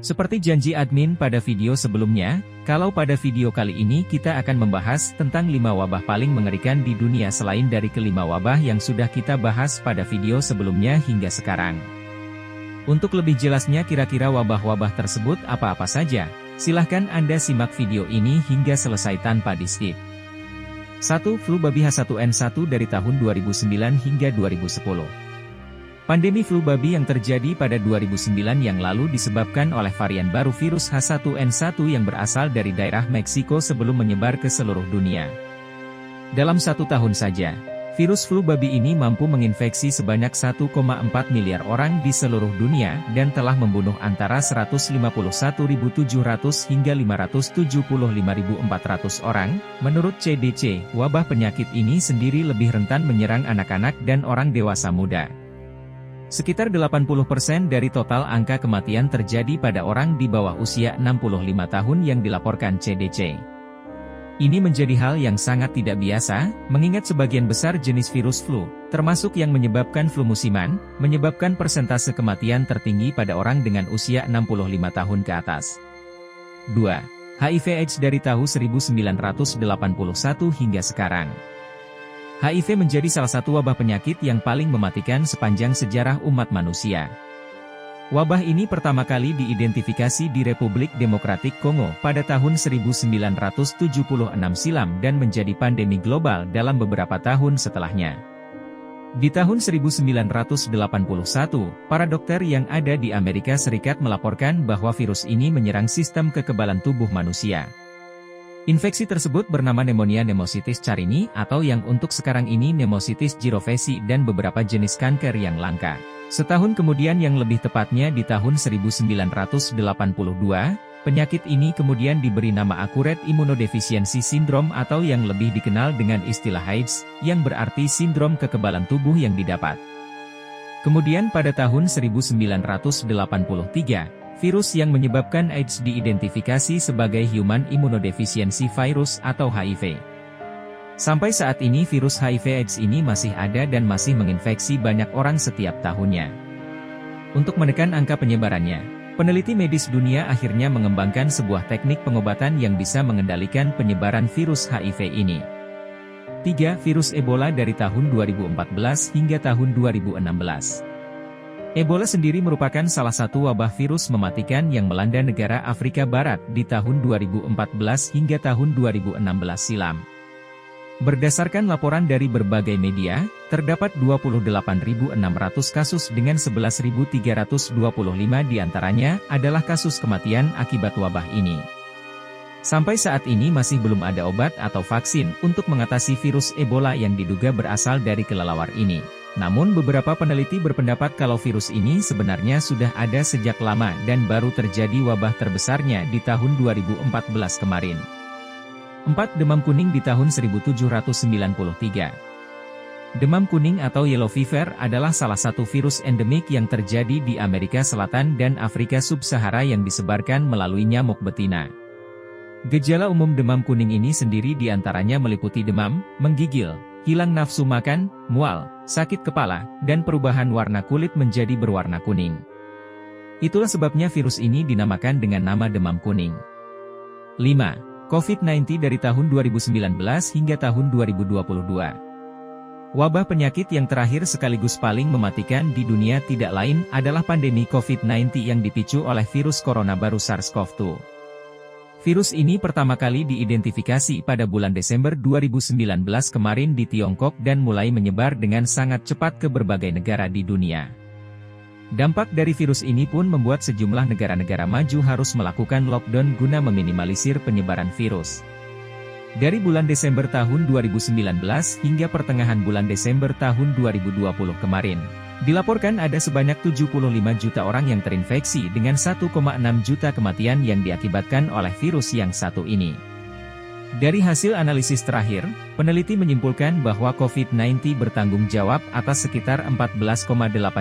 Seperti janji admin pada video sebelumnya, kalau pada video kali ini kita akan membahas tentang 5 wabah paling mengerikan di dunia selain dari kelima wabah yang sudah kita bahas pada video sebelumnya hingga sekarang. Untuk lebih jelasnya kira-kira wabah-wabah tersebut apa-apa saja, silahkan Anda simak video ini hingga selesai tanpa di-skip. 1. Flu babi H1N1 dari tahun 2009 hingga 2010. Pandemi flu babi yang terjadi pada 2009 yang lalu disebabkan oleh varian baru virus H1N1 yang berasal dari daerah Meksiko sebelum menyebar ke seluruh dunia. Dalam 1 tahun saja, virus flu babi ini mampu menginfeksi sebanyak 1,4 miliar orang di seluruh dunia dan telah membunuh antara 151.700 hingga 575.400 orang. Menurut CDC, wabah penyakit ini sendiri lebih rentan menyerang anak-anak dan orang dewasa muda. Sekitar 80% dari total angka kematian terjadi pada orang di bawah usia 65 tahun yang dilaporkan CDC. Ini menjadi hal yang sangat tidak biasa, mengingat sebagian besar jenis virus flu, termasuk yang menyebabkan flu musiman, menyebabkan persentase kematian tertinggi pada orang dengan usia 65 tahun ke atas. 2. HIV/AIDS dari tahun 1981 hingga sekarang. HIV menjadi salah satu wabah penyakit yang paling mematikan sepanjang sejarah umat manusia. Wabah ini pertama kali diidentifikasi di Republik Demokratik Kongo pada tahun 1976 silam dan menjadi pandemi global dalam beberapa tahun setelahnya. Di tahun 1981, para dokter yang ada di Amerika Serikat melaporkan bahwa virus ini menyerang sistem kekebalan tubuh manusia. Infeksi tersebut bernama pneumonia pneumocystis carini atau yang untuk sekarang ini pneumocystis jirovecii dan beberapa jenis kanker yang langka. Setahun kemudian, yang lebih tepatnya di tahun 1982, penyakit ini kemudian diberi nama akurat immunodefisiency syndrome atau yang lebih dikenal dengan istilah AIDS, yang berarti sindrom kekebalan tubuh yang didapat. Kemudian pada tahun 1983, virus yang menyebabkan AIDS diidentifikasi sebagai Human Immunodeficiency Virus atau HIV. Sampai saat ini virus HIV/AIDS ini masih ada dan masih menginfeksi banyak orang setiap tahunnya. Untuk menekan angka penyebarannya, peneliti medis dunia akhirnya mengembangkan sebuah teknik pengobatan yang bisa mengendalikan penyebaran virus HIV ini. 3. Virus Ebola dari tahun 2014 hingga tahun 2016. Ebola sendiri merupakan salah satu wabah virus mematikan yang melanda negara Afrika Barat di tahun 2014 hingga tahun 2016 silam. Berdasarkan laporan dari berbagai media, terdapat 28.600 kasus dengan 11.325 diantaranya adalah kasus kematian akibat wabah ini. Sampai saat ini masih belum ada obat atau vaksin untuk mengatasi virus Ebola yang diduga berasal dari kelelawar ini. Namun beberapa peneliti berpendapat kalau virus ini sebenarnya sudah ada sejak lama dan baru terjadi wabah terbesarnya di tahun 2014 kemarin. 4. Demam kuning di tahun 1793. Demam kuning atau yellow fever adalah salah satu virus endemik yang terjadi di Amerika Selatan dan Afrika Sub-Sahara yang disebarkan melalui nyamuk betina. Gejala umum demam kuning ini sendiri diantaranya meliputi demam, menggigil, hilang nafsu makan, mual, sakit kepala, dan perubahan warna kulit menjadi berwarna kuning. Itulah sebabnya virus ini dinamakan dengan nama demam kuning. 5. COVID-19 dari tahun 2019 hingga tahun 2022. Wabah penyakit yang terakhir sekaligus paling mematikan di dunia tidak lain adalah pandemi COVID-19 yang dipicu oleh virus corona baru SARS-CoV-2. Virus ini pertama kali diidentifikasi pada bulan Desember 2019 kemarin di Tiongkok dan mulai menyebar dengan sangat cepat ke berbagai negara di dunia. Dampak dari virus ini pun membuat sejumlah negara-negara maju harus melakukan lockdown guna meminimalisir penyebaran virus. Dari bulan Desember tahun 2019 hingga pertengahan bulan Desember tahun 2020 kemarin, dilaporkan ada sebanyak 75 juta orang yang terinfeksi dengan 1,6 juta kematian yang diakibatkan oleh virus yang satu ini. Dari hasil analisis terakhir, peneliti menyimpulkan bahwa COVID-19 bertanggung jawab atas sekitar 14,8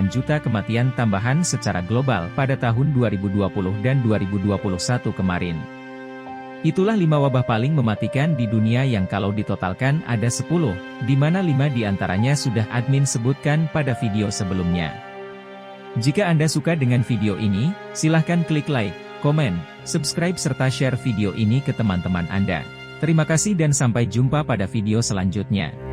juta kematian tambahan secara global pada tahun 2020 dan 2021 kemarin. Itulah 5 wabah paling mematikan di dunia yang kalau ditotalkan ada 10, di mana 5 diantaranya sudah admin sebutkan pada video sebelumnya. Jika Anda suka dengan video ini, silahkan klik like, komen, subscribe serta share video ini ke teman-teman Anda. Terima kasih dan sampai jumpa pada video selanjutnya.